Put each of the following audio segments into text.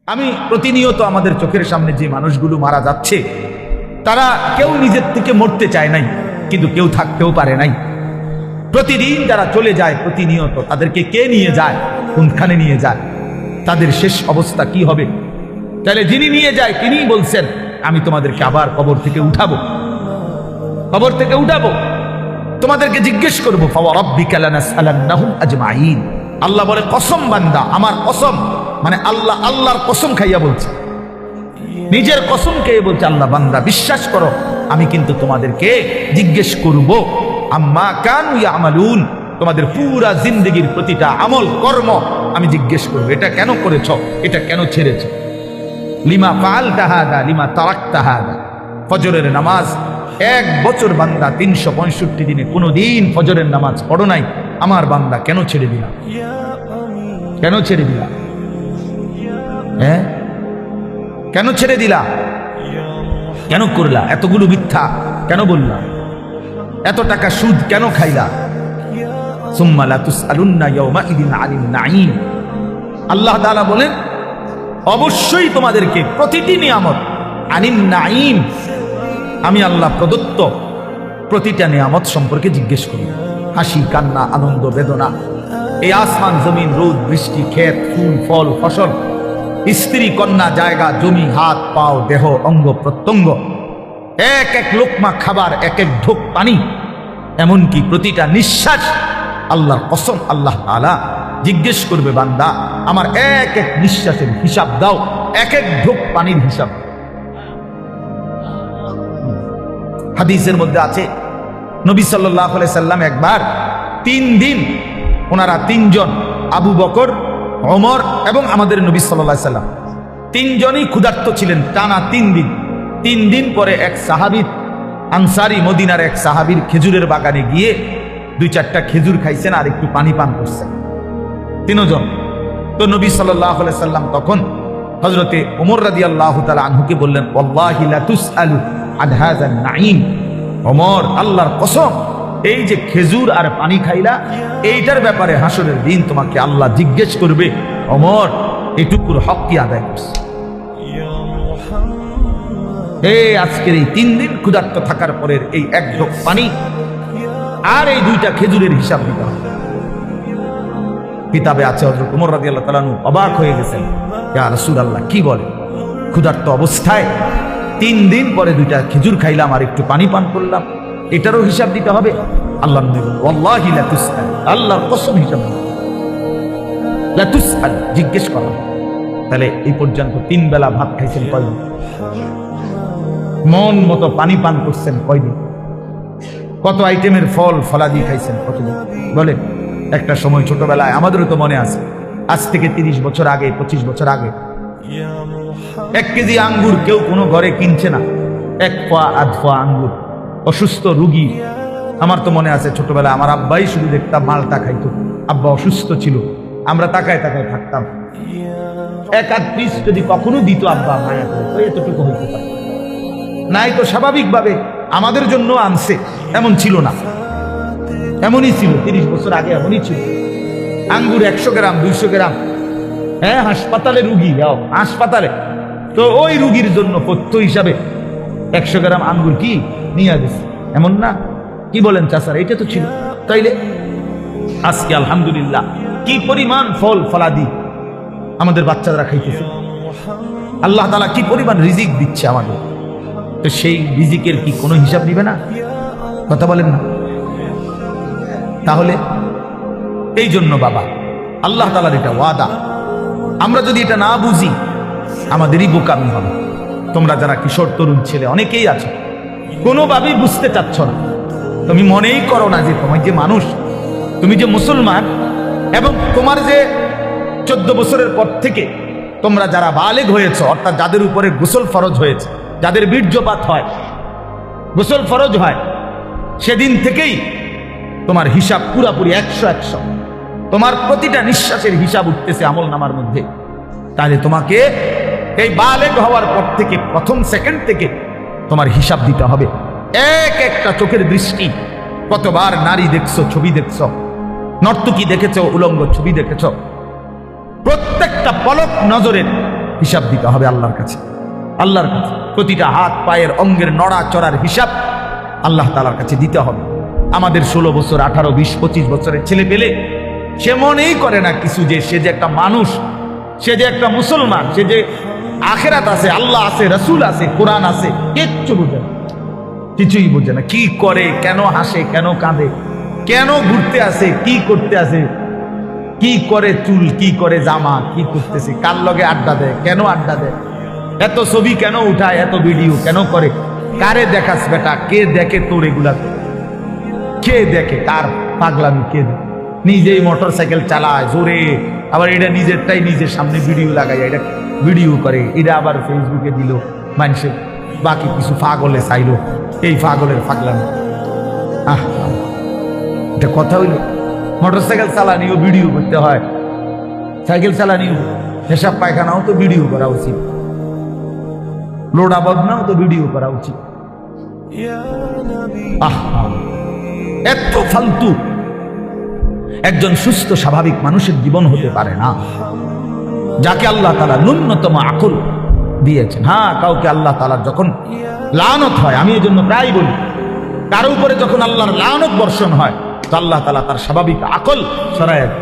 আমি প্রতিনিয়ত আমাদের চোখের সামনে যে মানুষগুলো মারা যাচ্ছে, তারা কেউ নিজের থেকে মরতে চায় নাই, কিন্তু কেউ থাকতেও পারে নাই। প্রতিদিন যারা চলে যায় প্রতিনিয়ত, তাদেরকে কে নিয়ে যায়, কোনখানে নিয়ে যায়, তাদের শেষ অবস্থা কি হবে? তাহলে যিনি নিয়ে যায় তিনিই বলছেন, আমি তোমাদেরকে আবার কবর থেকে উঠাবো, কবর থেকে উঠাবো, তোমাদেরকে জিজ্ঞেস করবো। ফাওয়ারাব্বিকা লানাসআলান্নাহুম আজমাইন। আল্লাহ বলে, কসম বান্দা, আমার কসম, মানে আল্লাহ আল্লাহর কসম খাইয়া বলছে, নিজের কসম খেয়ে বলছে, আল্লাহ বান্দা বিশ্বাস করো, আমি কিন্তু তোমাদেরকে জিজ্ঞেস করব আম্মা কানু ইয়ামালুন, তোমাদের পুরা জিন্দেগির প্রতিটা আমল কর্ম আমি জিজ্ঞেস করব। এটা কেন করেছ, এটা কেন ছেড়েছ, লিমা ফাআলতা হাদা লিমা তারাকতা হাদা। ফজরের নামাজ 1 বছর বান্দা 365 দিনে কোনোদিন ফজরের নামাজ পড়ো নাই, আমার বান্দা কেন ছেড়ে দিলা, কেন ছেড়ে দিলা? হ্যাঁ, কেন ছেড়ে দিলা? কেন করলা? এতগুলো মিথ্যা কেন বললা? এত টাকা সুদ কেন খাইলা? সুম্মা লা তুসআলুন্না ইয়াওমাইদিন আনিন নাঈম। আল্লাহ তাআলা বলেন, অবশ্যই তোমাদেরকে প্রতিটি নিয়ামত, আনিন নাঈম, আমি আল্লাহ প্রদত্ত প্রতিটা নিয়ামত সম্পর্কে জিজ্ঞেস করি। হাসি, কান্না, আনন্দ, বেদনা, এই আসমান জমিন, রোদ বৃষ্টি, ক্ষেত, ফুল ফল, ফসল, স্ত্রী কন্যা, জায়গা জমি, হাত পাও, দেহ অঙ্গ প্রত্যঙ্গ, এক এক লোকমা খাবার, এক এক ঢোক পানি, এমনকি প্রতিটা নিঃশ্বাস, আল্লাহর কসম আল্লাহ তাআলা জিজ্ঞেস করবে, বান্দা আমার এক এক নিঃশ্বাসের হিসাব দাও, এক এক ঢোক পানির হিসাব। হাদিসের মধ্যে আছে, নবী সাল্লাল্লাহু আলাইহি সাল্লাম একবার 3 দিন, ওনারা 3 জন, আবু বকর, ওমর এবং আমাদের নবী সাল্লাল্লাহু আলাইহি সাল্লাম, 3 জনই ক্ষুধার্ত ছিলেন টানা 3 দিন। 3 দিন পরে এক সাহাবী, আনসারী, মদিনার এক সাহাবীর খেজুরের বাগানে গিয়ে 2-4টা খেজুর খাইছেন আর একটু পানি পান করছেন, 3 জন। তো নবী সাল্লাল্লাহু আলাইহি সাল্লাম তখন হযরতে ওমর রাদিয়াল্লাহু তাআলা আনহুকে বললেন, ওয়াল্লাহি লা তুসআলু আন হাযান নাঈম। ওমর, আল্লাহর কসম, এই যে খেজুর আর পানি খাইলা, এইটার ব্যাপারে হাসরের দিন তোমাকে আল্লাহ জিজ্ঞেস করবে, ওমর এইটুকুর হক কি আদায় করছে? এই আজকের এই 3 দিন ক্ষুধার্ত থাকার পরের এই 1 ঢোক পানি আর এই 2টা খেজুরের হিসাব দিতে হবে। কিতাবে আছে, হযরত ওমর রাদিয়াল্লাহু তাআলা অবাক হয়ে গেছেন, ইয়া রাসূলুল্লাহ, কি বলে, ক্ষুধার্ত অবস্থায় 3 দিন পরে 2টা খেজুর খাইলাম আর একটু পানি পান করলাম, এটারও হিসাব দিতে হবে? আল্লাহ নবী বলেন, ওয়াল্লাহি লা তুসআল, আল্লাহর কসম হিসাব লা তুসআল, জিজ্ঞেস করা। তাহলে এই পর্যন্ত 3 বেলা ভাত খাইছেন কয়দিন? মন মতো পানি পান করছেন কয়দিন? কত আইটেমের ফল ফলাদি খাইছেন কতদিন? বলে, একটা সময় ছোটবেলায় আমাদেরও তো মনে আছে, আজ থেকে 30 বছর আগে, 25 বছর আগে 1 কেজি আঙ্গুর কেউ কোনো ঘরে কিনছে না, 1 পোয়া 1/2 পোয়া আঙ্গুর। অসুস্থ রুগী, আমার তো মনে আছে ছোটবেলায় আমার আব্বাই শুধু দেখতাম মালটা খাইতো, আব্বা অসুস্থ ছিল, আমরা তাকায় তাকায় থাকতাম, 1-8 পিস যদি কখনো দিত আব্বা মায়া করে, তো এতটুকু হইতে পারে নাই, তো স্বাভাবিকভাবে আমাদের জন্য আনছে, এমন ছিল না, এমনই ছিল 30 বছর আগে, এমনই ছিল। আঙ্গুর 100 গ্রাম 200 গ্রাম, হ্যাঁ, হাসপাতালে রুগী, হাসপাতালে, তো ওই রুগীর জন্য পথ্য হিসাবে 100 গ্রাম আঙ্গুর কি নিয়ে গেছে, এমন না? কি বলেন চাচার? এটা তো ছিল। তাইলে আজকে আলহামদুলিল্লাহ কি পরিমাণ ফল ফলাদি আমাদের বাচ্চারা খাইতেছে, আল্লাহ তাআলা কি পরিমাণ রিজিক দিচ্ছে আমাদের, তো সেই রিজিকের কি কোনো হিসাব নিবে না? কথা বলেন না? তাহলে এই জন্য বাবা, আল্লাহ তাআলার এটা ওয়াদা, আমরা যদি এটা না বুঝি আমাদেরই বোকামি হবে। তোমরা যারা কিশোর তরুণ ছেলে অনেকেই আছো, কোনোভাবেই বুঝতে চাচ্ছ না, তুমি মনেই করো না যে তুমি যে মানুষ, তুমি যে মুসলমান, এবং তোমার যে 14 বছরের পর থেকে তোমরা যারা বালেগ হয়েছ, অর্থাৎ যাদের উপরে গোসল ফরজ হয়েছে, যাদের বীর্যপাত হয়, গোসল ফরজ হয়, সেদিন থেকেই তোমার হিসাব পুরাপুরি 100 তোমার প্রতিটা নিঃশ্বাসের হিসাব উঠতেছে আমল নামার মধ্যে। তাহলে তোমাকে এই বালেগ হওয়ার পর থেকে প্রথম সেকেন্ড থেকে তোমার হিসাব দিতে হবে। একটা চোখের দৃষ্টি, কতবার নারী দেখছো, ছবি দেখছো, নর্তকী দেখেছো, উলঙ্গ ছবি দেখেছো, প্রত্যেকটা পলক নজরের হিসাব দিতে হবে আল্লাহর কাছে। আল্লাহর কাছে প্রতিটা হাত পায়ের অঙ্গের নড়া চড়ার হিসাব আল্লাহ তাআলার কাছে দিতে হবে। আমাদের 16 বছর 18 20 25 বছরের ছেলে পেলে সে মনেই করে না কিছু, যে সে যে একটা মানুষ, সে যে একটা মুসলমান, সে যে আখেরাত আছে, আল্লাহ আছে, রাসূল আছে, কোরআন আছে, কিচ্ছু বোঝে না, কিছুই বোঝে না। কি করে, কেন হাসে, কেন কাঁদে, কেন ঘুরতে আসে, কি করতে আসে, কি করে চুল, কি করে জামা, কি করতেছে, কার লগে আড্ডা দেয়, কেন আড্ডা দেয়, এত ছবি কেন উঠায়, এত ভিডিও কেন করে, কারে দেখাস বেটা, কে দেখে তোর এগুলা, কে দেখে, কার পাগলামি কে দেখে? নিজেই মোটর সাইকেল চালায় জোরে, আবার এটা নিজেরটাই নিজের সামনে ভিডিও লাগাই, এটা ভিডিও করে, এটা আবার ফেসবুকে দিল, মানুষে বাকি কিছু পাগলে চাইলো, এই পাগলের পাগলামি। এটা কথা হইল? মোটর সাইকেল চালানিও ভিডিও করতে হয়, সাইকেল চালানিও, পেশাব পায়খানাও তো ভিডিও করা উচিত, লোডা বদনাও তো ভিডিও করা উচিত। এত ফালতু একজন সুস্থ স্বাভাবিক মানুষের জীবন হতে পারে না, যাকে আল্লাহ তাআলা ন্যূনতম আকল দিয়েছেন। হ্যাঁ, কাউকে আল্লাহ তাআলার যখন লানত হয়, আমি এই জন্য প্রায় বলি, কারো উপরে যখন আল্লাহর লানত বর্ষণ হয়, তো আল্লাহ তাআলা তার স্বাভাবিক আকল সরায় দেয়।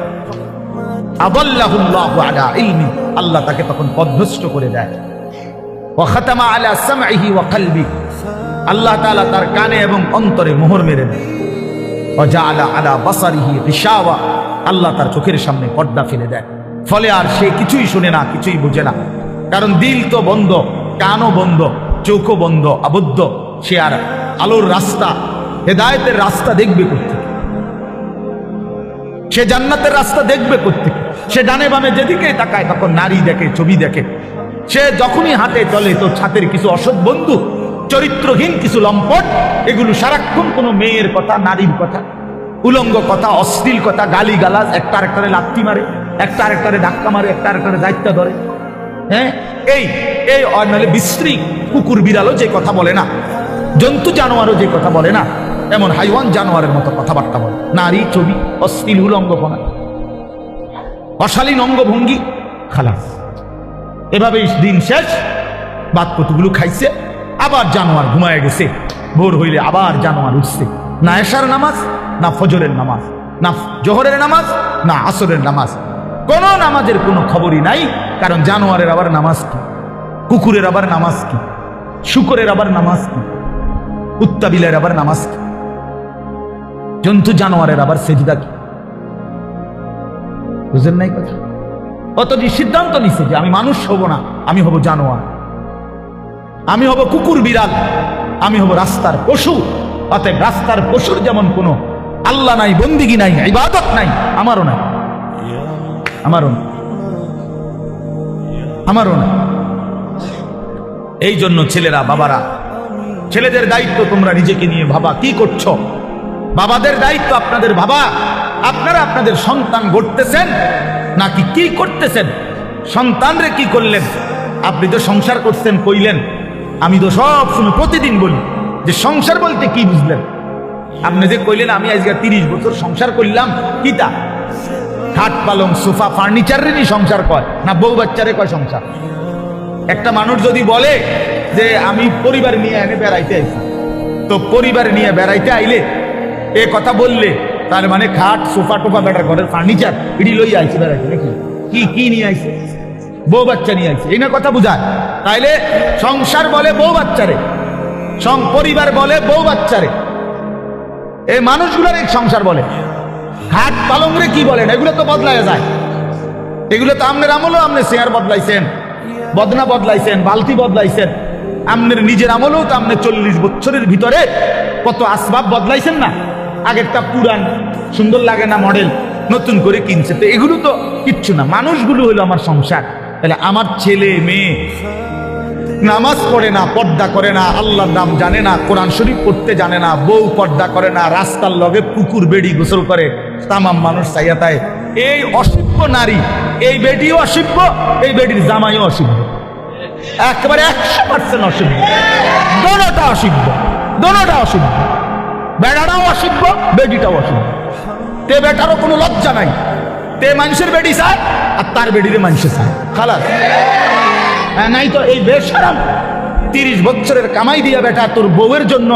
আদাল্লাহুল্লাহু আলা ইলমি, আল্লাহ তাকে তখন পথভ্রষ্ট করে দেয়। ওয়া খাতামা আলা সামঈহি ওয়া কলবি, আল্লাহ তাআলা তার কানে এবং অন্তরে মোহর মেরে দেয়। ওয়া জাআলা আলা বাসারিহি গিশাওয়া, আল্লাহ তার চোখের সামনে পর্দা ফেলে দেয়। ফলে আর সে কিছুই শুনে না, কিছুই বুঝে না, কারণ দিল তো বন্ধ, কানও বন্ধ, চোখও বন্ধ, আবদ্ধ। সে আর আলোর রাস্তা, হেদায়েতের রাস্তা দেখবে কোত্থেকে? সে জান্নাতের রাস্তা দেখবে কোত্থেকে? সে ডানে বামে যেদিকেই তাকায় তখন নারী দেখে, ছবি দেখে। সে যখনই হাঁটে চলে তো ছাতের কিছু অসৎ বন্ধু, চরিত্রহীন কিছু লম্পট, এগুলো সারাক্ষণ কোনো মেয়ের কথা, নারীর কথা, উলঙ্গ কথা, অশ্লীল কথা, গালি গালাজ, একটা আরেকটারে লাথি মারে, একটা আরেকটারে ধাক্কা মারে, একটা আরেকটারে দায়িত্ব ধরে। হ্যাঁ, এই এই নাহলে বিশ্রী কুকুর বিড়ালও যে কথা বলে না, জন্তু জানোয়ারও যে কথা বলে না, এমন হাইওয়ান জানোয়ারের মতো কথাবার্তা বলে। নারী, ছবি, অশ্লীল উলঙ্গপনা, অশালীন অঙ্গভঙ্গি, খালাস। এভাবেই দিন শেষ। বাদ কতগুলো খাইছে, আবার জানোয়ার ঘুমায় গেছে। ভোর হইলে আবার জানোয়ার উঠছে। না এশার নামাজ, না ফজরের নামাজ, না জোহরের নামাজ, না আসরের নামাজ, কোন নামাজের কোনো খবরই নাই। কারণ জানোয়ারের আবার নামাজ কি, কুকুরের আবার নামাজ কি, শুকরের আবার নামাজ কি, কুত্তাবিলের আবার নামাজ কি, জন্তু জানোয়ারের আবার সেজদা কি? বুঝেন নাই কথা? অতটি সিদ্ধান্ত নিছে যে আমি মানুষ হব না, আমি হব জানোয়ার, আমি হব কুকুর বিড়াল, আমি হব রাস্তার পশু। অতএব রাস্তার পশুর যেমন কোনো আল্লাহ নাই, বন্দিগি নাই, ইবাদত নাই, আমারও নাই, আমারও না, আমারও না। এই জন্য ছেলেরা, বাবারা, ছেলেদের দায়িত্ব তোমরা নিজেকে নিয়ে ভাবা, কি করছো? বাবাদের দায়িত্ব আপনাদের ভাবা, আপনারা আপনাদের সন্তান গড়তেছেন নাকি কি করতেছেন? সন্তানরে কি করলেন? আপনি তো সংসার করছেন কইলেন, আমি তো সব সময় প্রতিদিন বলি যে সংসার বলতে কি বুঝলেন? আপনি যে কইলেন আমি আজকে 30 বছর সংসার করলাম, কি তা? খাট পালং সোফা ফার্নিচারেরই সংসার কয় না বউ বাচ্চারে কয় সংসার? একটা মানুষ যদি বলে যে আমি পরিবার নিয়ে এনে বেড়াইতে আইছি, তো পরিবার নিয়ে বেড়াইতে আইলে এ কথা বললে তার মানে খাট সোফা টোফা বেটার ঘরের ফার্নিচার এটি লই আইছে বেড়াইতে নাকি? কি কি নিয়ে আইছে? বউ বাচ্চা নিয়ে আইছে, এই না কথা বুঝায়? তাইলে সংসার বলে বউ বাচ্চারে, পরিবার বলে বউ বাচ্চারে, এই মানুষগুলোর এক সংসার বলে। খাট পালং রে কি বলেন? এগুলো তো বদলায় যায়, এগুলো তো আমনের আমলও আপনি চেয়ার বদলাইছেন, বদনা বদলাইছেন, বালতি বদলাইছেন। আমনের নিজের আমলেও তো আপনি 40 বছরের ভিতরে কত আসবাব বদলাইছেন না? আগেরটা পুরান সুন্দর লাগে না, মডেল নতুন করে কিনছে। তো এগুলো তো কিচ্ছু না, মানুষগুলো হলো আমার সংসার। তাহলে আমার ছেলে মেয়ে নামাজ পড়ে না, পর্দা করে না, আল্লাহর নাম জানে না, কোরআন শরীফ পড়তে জানে না, বউ পর্দা করে না, রাস্তার লগে কুকুর বেড়ি গোসল করে, তামাম মানুষ চাইয়া তাই। এই অসভ্য নারী, এই বেডিও অসভ্য, এই বেডির জামাইও অসভ্য, একেবারে 100% অসভ্য। দোনোটা অসভ্য, দোনোটা অসভ্য। বেড়াটাও অসভ্য, বেডিটাও অসভ্য। তে বেটারও কোনো লজ্জা নাই, তে মানুষের বেডি চায় আর তার বেডিরে মানুষে চায়, খালাস। হ্যাঁ নাই তো এই বেশরম 30 বছরের কামাই দিয়া বেটা তোর বউয়ের জন্য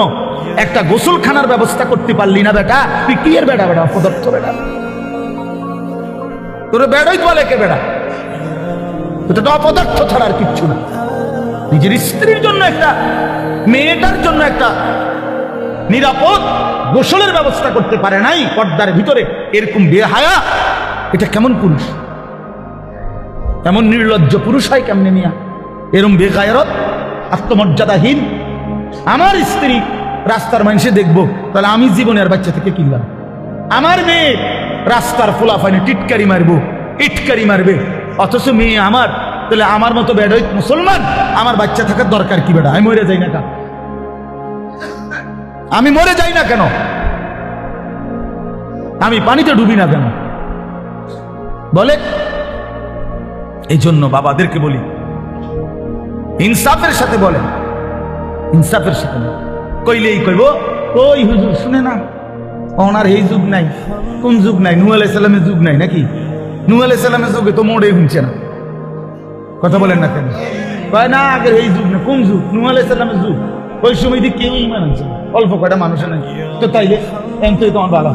একটা গোসলখানার ব্যবস্থা করতে পারলি না বেটা, তুই কি এর বেটা? বেটা অপদার্থ বেটা, তোর বেড়াই বলে কে বেটা? এটা তো অপদার্থ ছাড়া আর কিচ্ছু না। নিজের স্ত্রীর জন্য একটা, মেয়েটার জন্য একটা নিরাপদ গোসলের ব্যবস্থা করতে পারে নাই পর্দার ভিতরে, এরকম বেহায়া, এটা কেমন পুরুষ? এমন নির্লজ্জ পুরুষ হয় কেমনে মিয়া? এরম বেগায়রত, আত্মমর্যাদাহীন। আমার স্ত্রী রাস্তার মানুষে দেখবো, তাহলে আমি জীবনে আর বাচ্চা থেকে কিনলাম। আমার মেয়ে রাস্তার ফোলাফাইনে টিটকারি মারবো, ইটকারি মারবে, অথচ মেয়ে আমার, তাহলে আমার মতো বেডাই মুসলমান আমার বাচ্চা থাকার দরকার কি বেটা? আমি মরে যাই না কেন? আমি মরে যাই না কেন? আমি পানিতে ডুবি না কেন? বলে। এই জন্য বাবাদেরকে বলি, ইনসাফের সাথে বলেন, ইনসাফের সাথে কইলেই কইব ওই হুজুর শুনে না, ওনার এই যুগ নাই। কোন যুগ নাই? নূহ আলাইহিস সালামের যুগ নাই নাকি? নূহ আলাইহিস সালামের যুগে তো মোড়ে শুনছে না, কথা বলেন না কেন? কয় না আগের এই যুগ না। কোন যুগ? নূহ আলাইহিস সালামের যুগ। ওই সময় দিয়ে কেউ ইমান আনছে, অল্প কয়টা মানুষের নাই। তো তাইলে এমনি তোমার ভালো,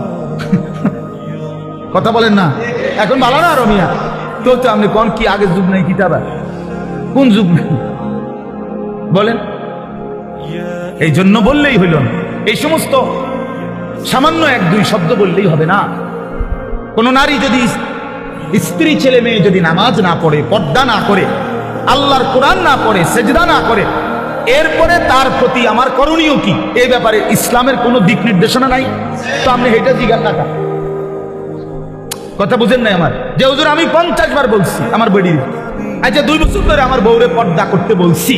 কথা বলেন না? এখন ভালো না আরো মিয়া? তো আপনি কোন কি আগের যুগ নাই? কিতাব কোন যুগ নাই বলেন? এই জন্য বললেই হইল না, এই সমস্ত সামান্য 1-2 শব্দ বললেই হবে না। কোন নারী যদি, স্ত্রী ছেলে মেয়ে যদি নামাজ না পড়ে, পর্দা না করে, আল্লাহর কোরআন না পড়ে, সেজদা না করে, এরপরে তার প্রতি আমার করণীয় কি, এই ব্যাপারে ইসলামের কোনো দিক নির্দেশনা নাই। তো আপনি এটা জিজ্ঞাসা না, কথা বুঝেন নাই আমার? যে হুজুর আমি 50 বার বলছি আমার বেড়ি, আচ্ছা 2 বছর ধরে আমার বউরে পর্দা করতে বলছি,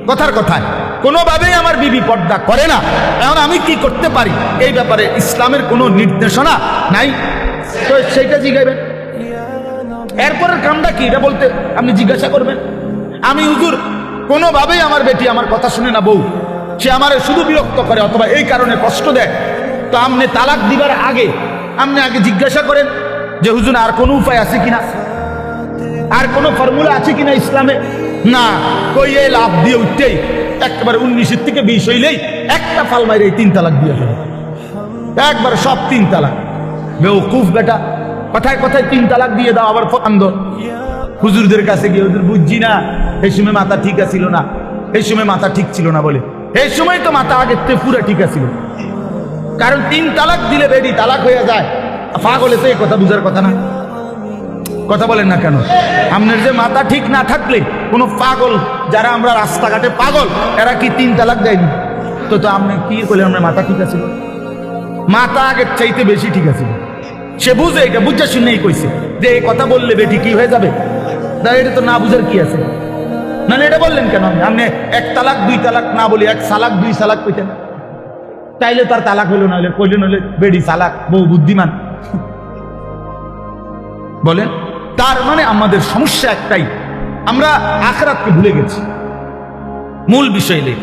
কথার কথায় কোনোভাবেই আমার বিবি পর্দা করে না, এখন আমি কি করতে পারি? এই ব্যাপারে ইসলামের কোনো নির্দেশনা নাই। তো সেইটা জিজ্ঞাসবেন, এরপরের কামটা কি এটা বলতে আপনি জিজ্ঞাসা করবেন। আমি হুজুর কোনোভাবেই আমার বেটি আমার কথা শুনে না, বউ সে আমার শুধু বিরক্ত করে অথবা এই কারণে কষ্ট দেয়, তো আপনি তালাক দিবার আগে আপনি আগে জিজ্ঞাসা করেন যে হুজুর আর কোনো উপায় আছে কিনা, আর কোনো ফর্মুলা আছে কিনা ইসলামে? না, কই এই লাভ দিয়ে উঠতেই একেবারে 19 থেকে 20 হইলেই একটা ফাল মাইরে 3 তালাক দিয়ে ফেলে, একবারে সব 3 তালাক। বেওকুফ বেটা, কথায় কথায় 3 তালাক দিয়ে দাও, আবার আন্দোলন হুজুরদের কাছে গিয়ে, হুজুর বুঝছি না, এই সময় মাথা ঠিক ছিল না, এই সময় মাথা ঠিক ছিল না বলে, এই সময় তো মাথা আগের থেকে পুরো ঠিক আছিল। কারণ 3 তালাক দিলে বেডি তালাক হয়ে যায়। পাগলে তো এই কথা বুঝার কথা না, কথা বলেন না কেন? আপনার যে মাথা ঠিক না থাকলে কোনো পাগল, যারা আমরা রাস্তাঘাটে পাগল, এরা কি 3 তালাক দেয়নি? তো তো আপনি কি করলেন? আপনার মাথা ঠিক আছে, মাথা আগের চাইতে বেশি ঠিক আছে। সে বুঝে, এটা বুঝে শুনেই কইছে যে এই কথা বললে বেটি কি হয়ে যাবে, তাই এটা তো না বুঝার কি আছে? না এটা বললেন কেন? আপনি 1 তালাক 2 তালাক না বলি 1 সালাক 2 সালাক কইতেন, তাইলে তার তালাক হইল না, হলে কইলেন হলে বেডি সালাক, বউ বুদ্ধিমান। বলেন, তার মানে আমাদের সমস্যা একটাই, আমরা আখিরাতকে ভুলে গেছি। মূল বিষয় নেই,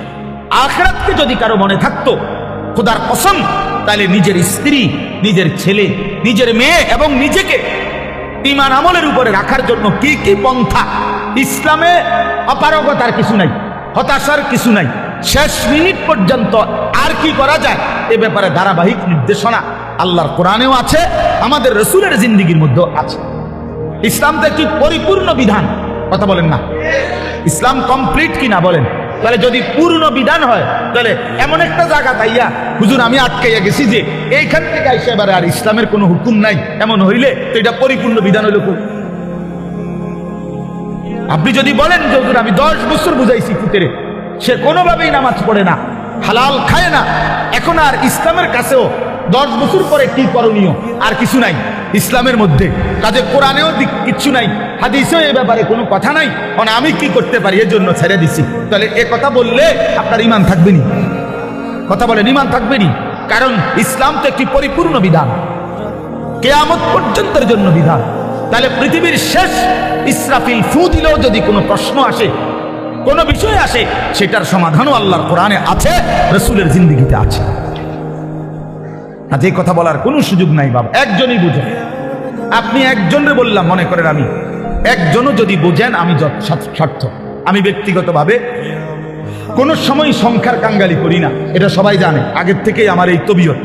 আখিরাতকে যদি কারো মনে থাকতো খোদার কসম, তাহলে নিজের স্ত্রী, নিজের ছেলে, নিজের মেয়ে এবং নিজেকে ঈমান আমলের উপরে রাখার জন্য কি কি পন্থা, ইসলামে অপারগতার কিছু নাই, হতাশার কিছু নাই, শেষ মিনিট পর্যন্ত আর কি করা যায় এ ব্যাপারে ধারাবাহিক নির্দেশনা আল্লাহর কোরআনেও আছে, আমাদের রসুলের জিন্দেগির মধ্যেও আছে। ইসলাম তো একটি পরিপূর্ণ বিধান, কথা বলেন না? ইসলাম কমপ্লিট কিনা বলেন? তাহলে যদি পূর্ণ বিধান হয়, তাহলে এমন একটা জায়গা তাইয়া হুজুর আমি আটকাইয়া গেছি যে এইখান থেকে আইসা এবারে আর ইসলামের কোনো হুকুম নাই, এমন হইলে তো এটা পরিপূর্ণ বিধান হইল। আপনি যদি বলেন যে হুজুর আমি 10 বছর বুঝাইছি পুতেরে, সে কোনোভাবেই নামাজ পড়ে না, হালাল খায় না, এখন আর ইসলামের কাছেও 10 বছর পরে কি করণীয় আর কিছু নাই ইসলামের মধ্যে, কাজে কোরআনেও কিচ্ছু নাই, হাদিসেও এই ব্যাপারে কোনো কথা নাই, মানে আমি কি করতে পারি এর জন্য ছেড়ে দিছি। তাহলে এ কথা বললে আপনার ঈমান থাকবে নি? কথা বলেন, ঈমান থাকবে নি? কারণ ইসলাম তো একটি পরিপূর্ণ বিধান, কিয়ামত পর্যন্তের জন্য বিধান। তাহলে পৃথিবীর শেষ ইসরাফিল ফু দিলেও যদি কোনো প্রশ্ন আসে, কোনো বিষয় আসে, সেটার সমাধানও আল্লাহর কোরআনে আছে, রাসূলের জিন্দেগিতে আছে। আজ এই কথা বলার কোনো সুযোগ নাই বাবা, একজনই বুঝেন। আপনি একজনরে বললাম, মনে করেন আমি একজনও যদি বুঝেন আমি সার্থক। আমি ব্যক্তিগতভাবে কোনো সময় সংখ্যার কাঙ্গালি করি না, এটা সবাই জানে আগের থেকেই আমার এই তবিয়ত।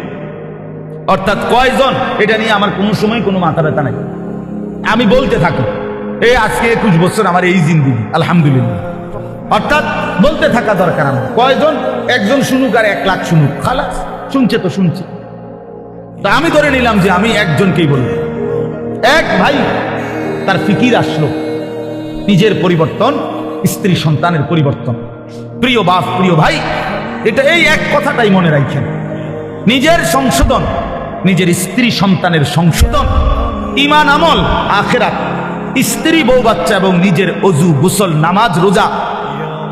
অর্থাৎ কয়জন এটা নিয়ে আমার কোনো সময় কোনো মাথা ব্যথা নাই। আমি বলতে থাকি এই আজকে 21 বছর আমার এই জিন্দেগি, আলহামদুলিল্লাহ। অর্থাৎ বলতে থাকা দরকার আমার। কয়জন, একজন শুনুক আর 1 লাখ শুনুক, খালাস, শুনছে তো শুনছে। তা আমি ধরে নিলাম যে আমি একজনকেই বলবো। এক ভাই তার ফিকির আসলো নিজের পরিবর্তন, স্ত্রী সন্তানের পরিবর্তন। প্রিয় বাপ, প্রিয় ভাই, এটা এই এক কথাটাই মনে রাখেন, নিজের সংশোধন, নিজের স্ত্রী সন্তানের সংশোধন, ঈমান আমল, আখিরাত, স্ত্রী বউ বাচ্চা এবং নিজের ওযু গোসল নামাজ রোজা,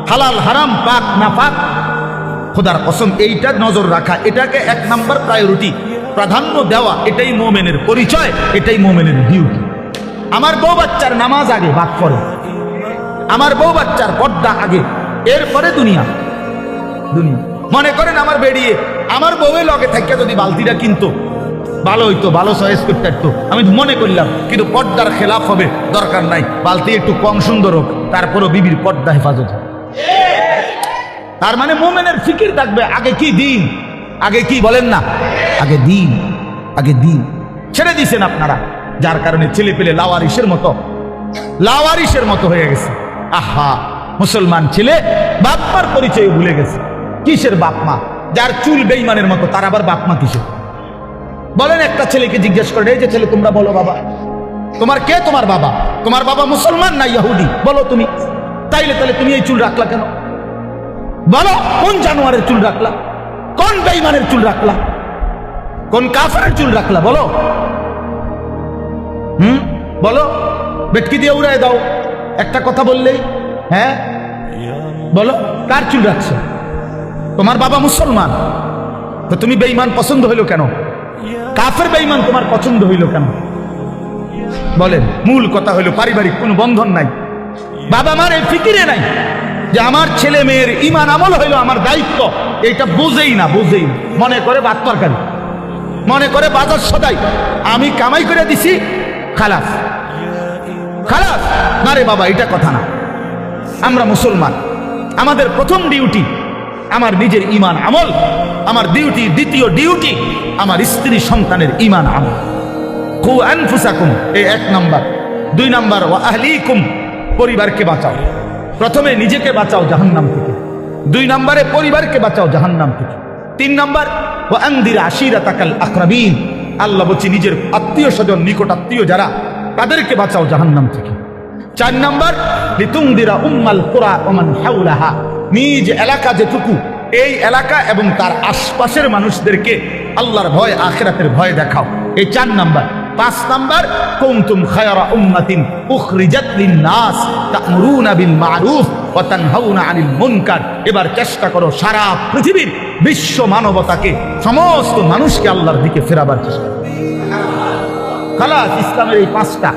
হালাল হারাম পাক না পাক, খোদার কসম এইটা নজর রাখা, এটাকে 1 নাম্বার প্রায়োরিটি, প্রাধান্য দেওয়া, এটাই মুমিনের পরিচয়, এটাই মুমিনের ডিউটি। আমার বউ বাচ্চার নামাজ আগে, বাদ পরে। আমার বউ বাচ্চার পর্দা আগে, এরপরে দুনিয়া। মনে করেন আমার বেরিয়ে আমার বউয়ের লগে থাকিয়া যদি বালতিটা কিনতো ভালো হইতো, ভালো চয়েস করতে পারতো, আমি মনে করলাম, কিন্তু পর্দার খেলাফ হবে, দরকার নাই, বালতি একটু কম সুন্দর হোক, তারপরও বিবির পর্দা হেফাজত হবে। তার মানে মুমিনের ফিকির থাকবে আগে কি দিন, আগে কি বলেন না, আগে দিন, আগে দিন। ছেড়ে দিয়েছেন আপনারা, যার কারণে ছেলে পেলে লাওয়ারিসের মতো হয়ে গেছে। আহা, মুসলমান ছেলে বাপ মার পরিচয় ভুলে গেছে। কিসের বাপ মা? যার চুল বেঈমানের মতো, তার আবার বাপ মা কিসের? বলেন, একটা ছেলেকে জিজ্ঞেস করেন, এই যে ছেলে তোমরা বলো বাবা, তোমার কে তোমার বাবা? তোমার বাবা মুসলমান না ইহুদি? বলো তুমি। তাইলে তুমি এই চুল রাখলা কেন? বলো, কোন জানোয়ারের চুল রাখলা? কোন বেঈমানের চুল রাখলা? কোন কাফেরের চুল রাখলা? বলো, বলো, বেটকি দিয়ে উড়ায় দাও একটা কথা বললেই। হ্যাঁ বলো, কার চুল রাখছো? তোমার বাবা মুসলমান, তো তুমি বেঈমান পছন্দ হইল কেন? কাফের বেঈমান তোমার পছন্দ হইল কেন? বলেন। মূল কথা হইল পারিবারিক কোনো বন্ধন নাই, বাবা মার এই ফিকিরে নাই যে আমার ছেলে মেয়ের ঈমান আমল হইল আমার দায়িত্ব। এইটা বুঝেই না, মনে করে ভাত তরকারি, মনে করে বাজার সদাই, আমি কামাই করে দিছি, খালাস খালাস। না রে বাবা, এটা কথা না। আমরা মুসলমান, আমাদের প্রথম ডিউটি আমার নিজের ঈমান আমল, আমার ডিউটি, দ্বিতীয় ডিউটি আমার স্ত্রী সন্তানের ঈমান আমল। কু আনফুসাকুম, এই 1 নাম্বার। 2 নাম্বার, ওয়া আহলিকুম, পরিবারকে বাঁচাও। প্রথমে নিজেকে বাঁচাও জাহান্নাম থেকে, 2 নাম্বারে পরিবারকে বাঁচাও জাহান্নাম থেকে, 3 নাম্বার ওয়া আনদির আশিরাতাকাল আকরাবিন, আল্লাহ বলছি নিজের আত্মীয় স্বজন, নিকট আত্মীয় যারা, তাদেরকে বাঁচাও জাহান্নাম থেকে। 4 নাম্বার লিতুনদিরা উম্মাল কুরা ওয়া মান হাওলাহা, নিজ এলাকা যেটুকু, এই এলাকা এবং তার আশপাশের মানুষদেরকে আল্লাহর ভয়, আখিরাতের ভয় দেখাও, এই 4 নাম্বার। 5 নাম্বার কুনতুম খায়রা উম্মাতিন উখরিজাত লিন-নাস তা'মুরুনা বিল মা'রুফ ওয়া তানহাউনা আনিল মুনকার। এবার চেষ্টা করো সারা পৃথিবীর বিশ্ব মানবতাকে, সমস্ত মানুষকে আল্লাহর দিকে ফেরাবার চেষ্টা করো। খালাস, ইসলামের এই 5টা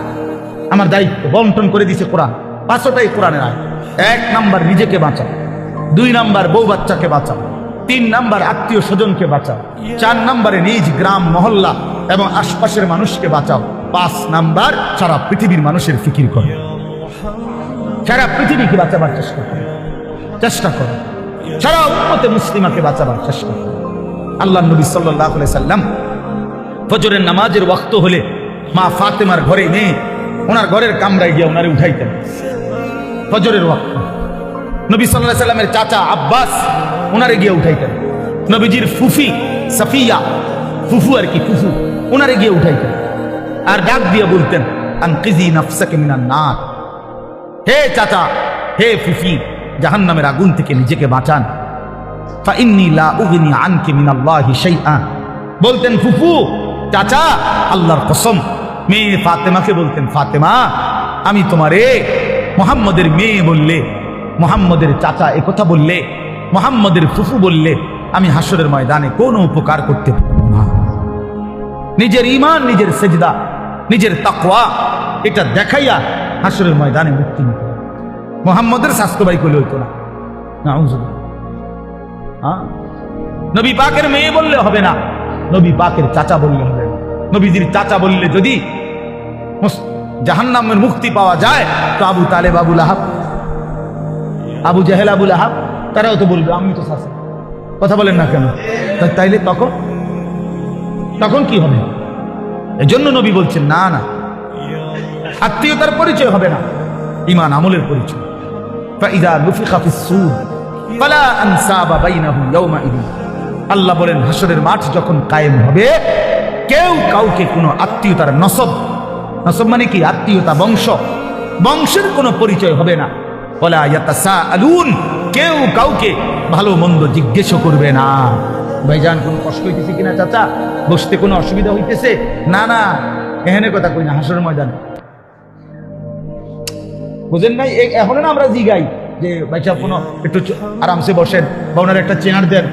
আমার দায়িত্ব বন্টন করে দিয়েছে কোরআন। 5টাই কোরআনের আয়াত। 1 নাম্বার নিজেকে বাঁচাও, 2 নাম্বার বউ বাচ্চাকে বাঁচাও, 3 নাম্বার আত্মীয় স্বজনকে বাঁচাও, 4 নাম্বারে নিজ গ্রাম মহল্লা এবং আশপাশের মানুষকে বাঁচাও, 5 নাম্বার সারা পৃথিবীর মানুষের ফিকির করো, সারা পৃথিবীকে বাঁচাবার চেষ্টা করো, সারা উম্মতে মুসলিমাকে বাঁচাবার চেষ্টা করো। আল্লাহ নবী সাল্লাল্লাহু আলাইহি সাল্লাম ফজরের নামাজের ওয়াক্ত হলে মা ফাতেমার ঘরে নিয়ে ওনার ঘরের কামরায় গিয়ে ওনারে উঠাইতেন। ফজরের ওয়াক্ত নবী সাল্লাল্লাহু আলাইহি সাল্লামের চাচা আব্বাস ওনারে গিয়ে উঠাইতেন। নবীজির ফুফি সাফিয়া, ফুফু আর কি, ফুফু, ওনারে গিয়ে উঠাইতেন আর ডাক দিয়ে বলতেন, আনকিজি নাফসাকা মিনান নার, হে চাচা, হে ফুফি, জাহান্নামের আগুন থেকে নিজেকে বাঁচান। ফা ইন্নী লা উগনি আনকি মিনাল্লাহি শাইআ, বলতেন ফুফু, চাচা, আল্লাহর কসম। মেয়ে ফাতেমাকে বলতেন, ফাতেমা, আমি তোমারে মুহাম্মদের মেয়ে বললে, মুহাম্মদের চাচা একথা বললে, মুহাম্মদের ফুফু বললে, আমি হাসরের ময়দানে কোনো উপকার করতে পারবো না। নিজের ঈমান, নিজের সেজদা, নিজের তাকওয়া, এটা দেখাইয়া হাসরের ময়দানে মুক্তি নিতে। মুহাম্মদের স্বাস্থ্যবাই করলে হইতো না। নবী পাকের মেয়ে বললে হবে না, নবী পাকের চাচা বললে হবে না। নবীজির চাচা বললে যদি জাহান্নামের মুক্তি পাওয়া যায়, তো আবু তালেব, আবু লাহাব, আবু জাহেল, আবুল আহাব, তারাও তো বলবে আমি তো চাচা। কথা বলেন না কেন? তাইলে তখন কি হবে? এজন্য নবী বলছেন না না, আত্মীয়তার পরিচয় হবে না, ঈমান আমলের পরিচয়। ফাইযা নুফিখা ফিস-সূর ফালা আনসাবা বাইনাহুম ইয়াওমাইদিন। আল্লাহ বলেন হাসরের মাঠ যখন কায়েম হবে, কেউ কাউকে কোনো আত্মীয়তার নসব মানে কি? আত্মীয়তা, বংশের কোনো পরিচয় হবে না। ওয়ালা ইয়াতাসাআলুন, কেউ কাউকে ভালো মন্দ জিজ্ঞেস করবে না। ভাইজান কোনো কষ্ট হইতেছে কিনা চাচা? বসতে কোনো অসুবিধা হইতেছে? না না, এখানে কথা কই না, হাসরের ময়দানে। বুঝেন নাই? এখন না আমরা জিগাই যে ভাই সাহেব কোনো একটু আরামসে বসেন, বা ওনার একটা চেয়ার দেন,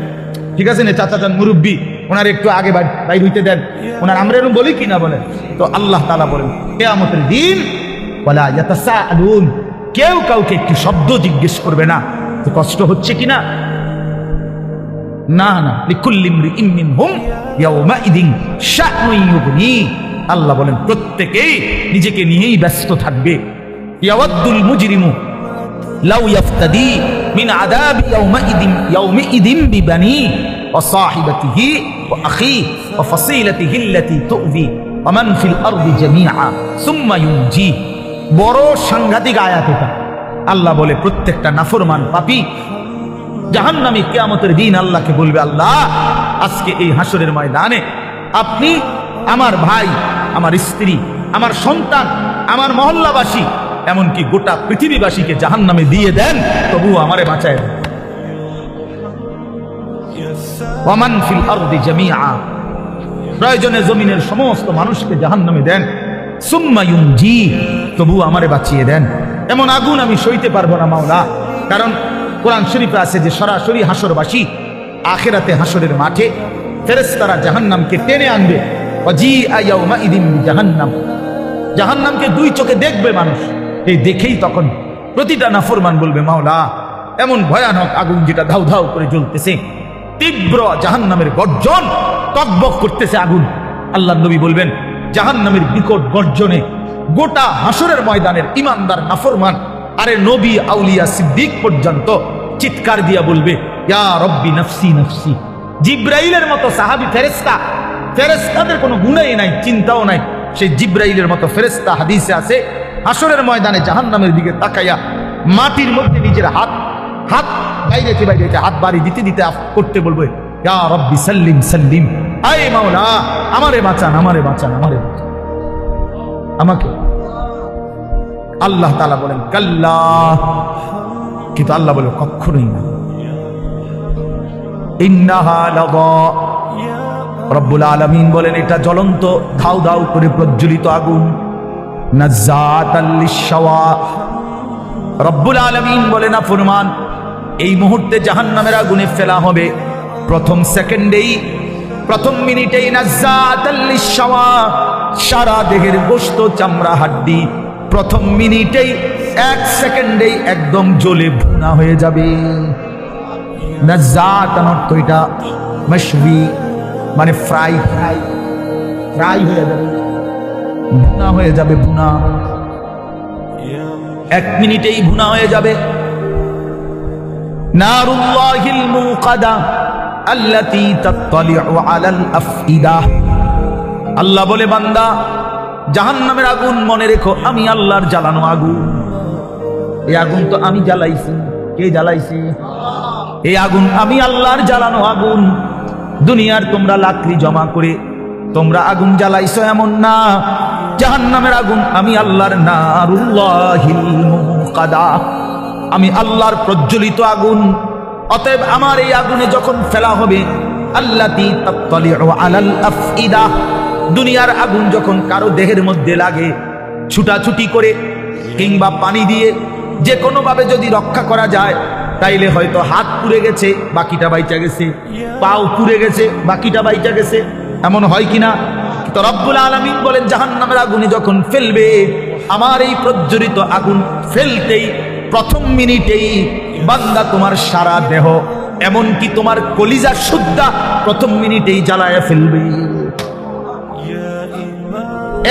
ঠিক আছে না চাচা যান মুরব্বী, ওনার একটু আগে বাইর হইতে দেন, ওনার আমরা এরকম বলি কিনা বলেন? তো আল্লাহ তাআলা বলেন কিয়ামতের দিন ওয়ালা ইয়াতাসাআলুন, কেউ কাউকে একটি শব্দ জিজ্ঞেস করবে না তো কষ্ট হচ্ছে কিনা। না না, লিকুল্লি ইমরিইম মিনহুম ইয়াওমাইদিন শা'নুন ইউগনি। আল্লাহ বলেন প্রত্যেকেই নিজেকে নিয়েই ব্যস্ত থাকবে। ইয়াওয়াদ্দুল মুজরিমু লাউ ইয়াফতাদি মিন আযাবি ইয়াওমাইদিন বিবানি ওয়া সাহিবাতিহি ওয়া আখি ওয়া ফাসিলাতিহি আল্লাতী তু'যি ওয়া মান ফিল আরদি জামিআ সুম্মা ইউনজি। বড় সাংঘাতিক আয়াত এটা। আল্লাহ বলে প্রত্যেকটা নাফরমান পাপী জাহান্নামী কিয়ামতের দিন আল্লাহকে বলবে, আল্লাহ আজকে এই হাসরের ময়দানে আপনি আমার ভাই, আমার স্ত্রী, আমার সন্তান, আমার মহল্লাবাসী, এমনকি গোটা পৃথিবীবাসীকে জাহান্নামে দিয়ে দেন, তবুও আমারে বাঁচায় দেন। ওয়া মান ফিল আরদি জামিআ, প্রয়োজনে জমিনের সমস্ত মানুষকে জাহান্নামে দেন। সুম্মা ইউনজি, তবুও আমারে বাঁচিয়ে দেন। এমন আগুন আমি সইতে পারবো না মাওলা। কারণ কোরআন শরীফে আছে যে সরাসরি হাসরবাসী আখিরাতে হাসরের মাঠে ফেরেশতারা জাহান্নামকে টেনে আনবে। ওয়াজিআ ইয়াওমাইদিন জাহান্নাম, জাহান্নামকে দুই চোখে দেখবে মানুষ। এই দেখেই তখন প্রতিটা নাফরমান বলবে, মাওলা এমন ভয়ানক আগুন যেটা ধাউ ধাউ করে জ্বলতেছে, তীব্র জাহান্নামের গর্জন, টকবক করতেছে আগুন। আল্লাহর নবী বলবেন জাহান্নামের বিকট গর্জনে গোটা হাসরের ময়দানের ইমানদার নাফরমান, আরে নবী, আউলিয়া, সিদ্দিক পর্যন্ত চিৎকার দিয়া বলবে, ইয়া রব্বি নফসি নফসি। জিব্রাইলের মতো সাহাবী ফেরেশতাদের কোনো গুণই নাই, চিন্তাও নাই। সেই জিব্রাইলের মতো ফেরেশতা হাদিসে আছে হাসরের ময়দানে জাহান্নামের দিকে তাকাইয়া মাটির মধ্যে নিজের হাত বাইরেতে হাত বাড়ি দিতে দিতে করতে বলবে, ইয়া রব্বি সাল্লিম সাল্লিম, আয় মাওলা আমারে বাঁচান, আমারে বাঁচান, আমারে বাঁচান, আমাকে। আল্লাহ তাআলা বলেন কাল্লা, কিন্তু আল্লাহ বলে কখনোই না। ইন্নাহা লাযা, রব্বুল আলামিন বলেন এটা জ্বলন্ত ধাউ ধাউ করে প্রজ্বলিত আগুন। নাযাতাল লিশাওয়া, রব্বুল আলামিন বলেন না ফরমান এই মুহূর্তে জাহান্নামের আগুনে ফেলা হবে। প্রথম সেকেন্ডেই, প্রথম মিনিটেই নাযাতাল লিশাওয়া, সারা দেহের গোশত চামড়া হাড্ডি প্রথম মিনিটেই, এক সেকেন্ডেই একদম জ্বলে ভুনা হয়ে যাবে। নাযাতান অর্থ এটা মাশবি, মানে ফ্রাই হয়ে যাবে, ভুনা হয়ে যাবে, ভুনা এক মিনিটেই ভুনা হয়ে যাবে। নারুল্লাহিল মুকাদা আল্লাতী তাত্তালিউ আলাল আফইদা, আল্লাহ বলে বান্দা জাহান্নামের আগুন মনে রেখো আমি আল্লাহর জ্বালানো আগুন। এই আগুন তো আমি জ্বালাইছি। কে জ্বালাইছে? এই আগুন আমি আল্লাহর জ্বালানো আগুন। দুনিয়ার তোমরা লাকড়ি জমা করে তোমরা আগুন জ্বালাইছো এমন না, জাহান্নামের আগুন আমি আল্লাহর, নারুল্লাহিল মুকাদা, আমি আল্লাহর প্রজ্বলিত আগুন। অতএব আমার এই আগুনে যখন ফেলা হবে, আল্লাতী তাত্তালিউ আলাল আফইদা, দুনিয়ার আগুন যখন কারো দেহের মধ্যে লাগে, ছুটাছুটি করে কিংবা পানি দিয়ে যে কোনো ভাবে যদি রক্ষা করা যায়, তাইলে হয়তো হাত পুড়ে গেছে বাকিটা বাইচা গেছে, পাও পুড়ে গেছে বাকিটা বাইচা গেছে, এমন হয় কিনা? তো রব্বুল আলামিন বলেন জাহান্নামের আগুনে যখন ফেলবে, আমার এই প্রজ্বলিত আগুন ফেলতেই প্রথম মিনিটেই বান্দা তোমার সারা দেহ, এমনকি তোমার কলিজা সুদ্ধা প্রথম মিনিটেই জ্বালায়া ফেলবে।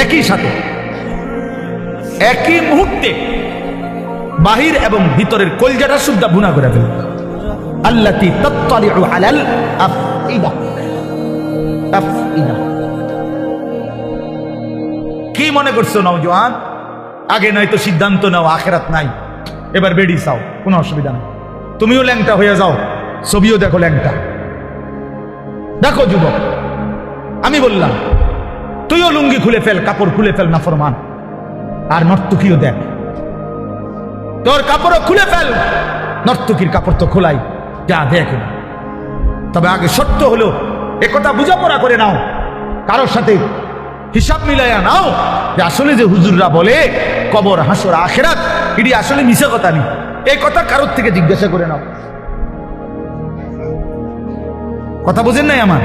একই সাথে একই মুহূর্তে বাহির এবং ভিতরের কলজাটা শুদ্ধা ভুনা করে ফেলবে। আল্লাতী তাত্তালিউ আলাল আফইদা। আফইদা কি মনে করছো নওজোয়ান? আগে নয়তো সিদ্ধান্ত নাও আখিরাত নাই, এবার বেডি চাও, কোনো অসুবিধা নেই। তুমিও ল্যাংটা হয়ে যাও, ছবিও দেখো ল্যাংটা। দেখো যুবক, আমি বললাম তুইও লুঙ্গি খুলে ফেল, কাপড় খুলে ফেল নাফরমান। আর নর্তকীও দেখ, তোর কাপড়ও খুলে ফেল, নর্তকীর কাপড় তো খোলাই, যা দেখ। তবে আগে সত্য হলো একথা বোঝাপড়া করে নাও, কারোর সাথে হিসাব মিলাইয়া নাও যে আসলে যে হুজুররা বলে কবর হাসর আখিরাত, এটি আসলে মিছা কথা নেই। এই কথা কারোর থেকে জিজ্ঞাসা করে নাও। কথা বুঝেন নাই আমার?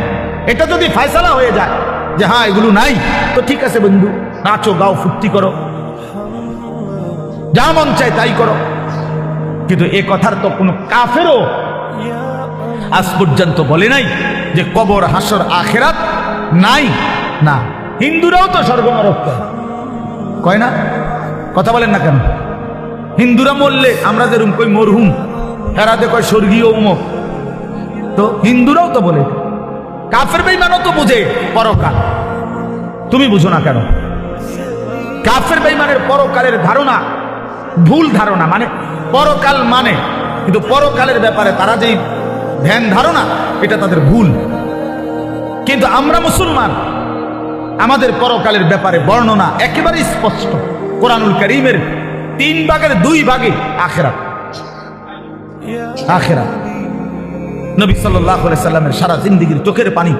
এটা যদি ফয়সালা হয়ে যায় যে হ্যাঁ এগুলো নাই, তো ঠিক আছে বন্ধু, নাচো গাও ফুর্তি করো, যা মন চায় তাই করো। কিন্তু এ কথার তো কোনো কাফেরও আজ পর্যন্ত বলে নাই যে কবর হাসর আখিরাত নাই। না, হিন্দুরাও তো স্বর্গ নরক কয় না, কথা বলেন না কেন? হিন্দুরা মরলে আমরা যেরকম কই মরহুম, হেরাতে কয় স্বর্গীয় উমক। তো হিন্দুরাও তো বলে, কাফের বেঈমানও তো বুঝে পরকাল। তুমি বুঝো না কেন? কাফের বেঈমানের পরকালের ধারণা ভুল ধারণা, মানে পরকাল মানে, কিন্তু পরকালের ব্যাপারে তারা যেই ধ্যান ধারণা, এটা তাদের ভুল। কিন্তু আমরা মুসলমান, আমাদের পরকালের ব্যাপারে বর্ণনা একেবারে স্পষ্ট। কোরআনুল কারীমের 3 ভাগের 2 ভাগে আখিরাত। আখিরাত নবী সাল্লাল্লাহু আলাইহি সাল্লামের সারা জিন্দেগীর চোখের পানি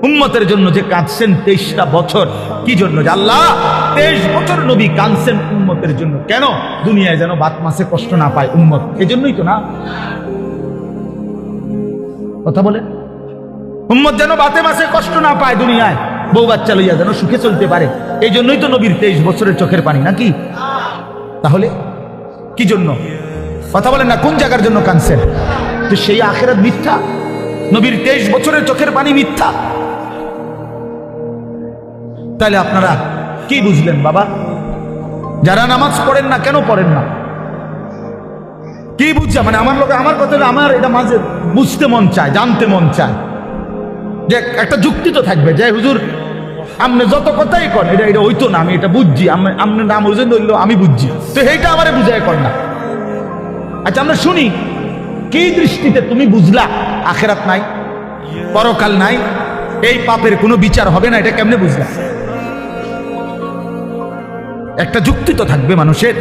উম্মতের জন্য যে কাঁদছেন 23টা বছর। কি জন্য? যে আল্লাহ 23 বছর নবী কাঁদছেন উম্মতের জন্য। কেন? দুনিয়ায় যেন বাত মাসে কষ্ট না পায় উম্মত, এজন্যই তো না? কথা বলে, উম্মত যেন বাতে মাসে কষ্ট না পায়, দুনিয়ায় বউ বাচ্চা লইয়া যেন সুখে চলতে পারে, এই জন্যই তো নবীর 23 বছরের চোখের পানি, নাকি? তাহলে কি জন্য? কথা বলেন না, কোন জায়গার জন্য কাঁদছেন? তো সেই আখিরাত মিথ্যা, নবীর 23 বছরের চোখের পানি মিথ্যা। তাহলে আপনারা কি বুঝলেন বাবা? যারা নামাজ পড়েন না, কেন পড়েন না? কি বুঝছে? মানে আমার লোকে আমার কথা, আমার এটা মাঝে বুঝতে মন চায়, জানতে মন চায় যে একটা যুক্তি তো থাকবে যে হুজুর আপনি যত কথাই করেন এটা এটা হইতো না, আমি এটা বুঝছি, আপনি নাম বুঝেন ধরলো আমি বুঝছি, তো এইটা আমারে বুঝাই কর না। আচ্ছা আমরা শুনি, কি দৃষ্টিতে তুমি বুঝলা আখিরাত নাই, পরকাল নাই, এই পাপের কোনো বিচার হবে না, এটা কেমনে বুঝলা? একটা যুক্তি তো থাকবে মানুষের।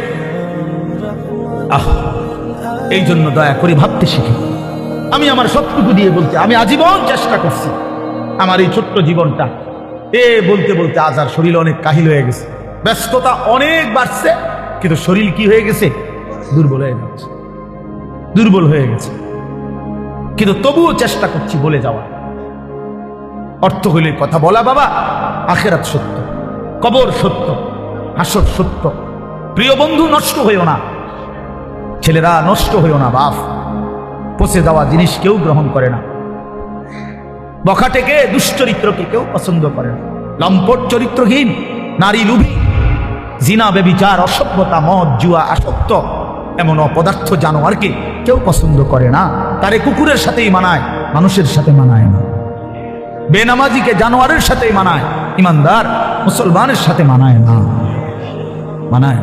এই জন্য দয়া করে ভাবতে শিখি। আমি আমার সবটুকু দিয়ে বলতে, আমি আজীবন চেষ্টা করছি আমার এই ছোট্ট জীবনটা বলতে বলতে আজ আর শরীর অনেক কাহিল হয়ে গেছে, ব্যস্ততা অনেক বাড়ছে, কিন্তু শরীর কি হয়ে গেছে? দুর্বল হয়ে গেছে, দুর্বল হয়ে গেছে। কিন্তু তবুও চেষ্টা করছি বলে যাওয়া। অর্থ হইলে কথা বলা, বাবা আখিরাত সত্য, কবর সত্য, হাসর সত্য। প্রিয় বন্ধু, নষ্ট হইও না, ছেলেরা নষ্ট হইও না। বাপ, পচে যাওয়া জিনিস কেউ গ্রহণ করে না, বখাটেকে দুশ্চরিত্রকে কেউ পছন্দ করে না, লম্পট চরিত্রহীন, নারী লুভী, জিনা বেবিচার, অসভ্যতা, মদ জুয়া আসক্ত এমন অপদার্থ জানোয়ারকে কেউ পছন্দ করে না। তারে কুকুরের সাথেই মানায়, মানুষের সাথে মানায় না। বেনামাজিকে জানোয়ারের সাথেই মানায়, ইমানদার মুসলমানের সাথে মানায় না, মানায়।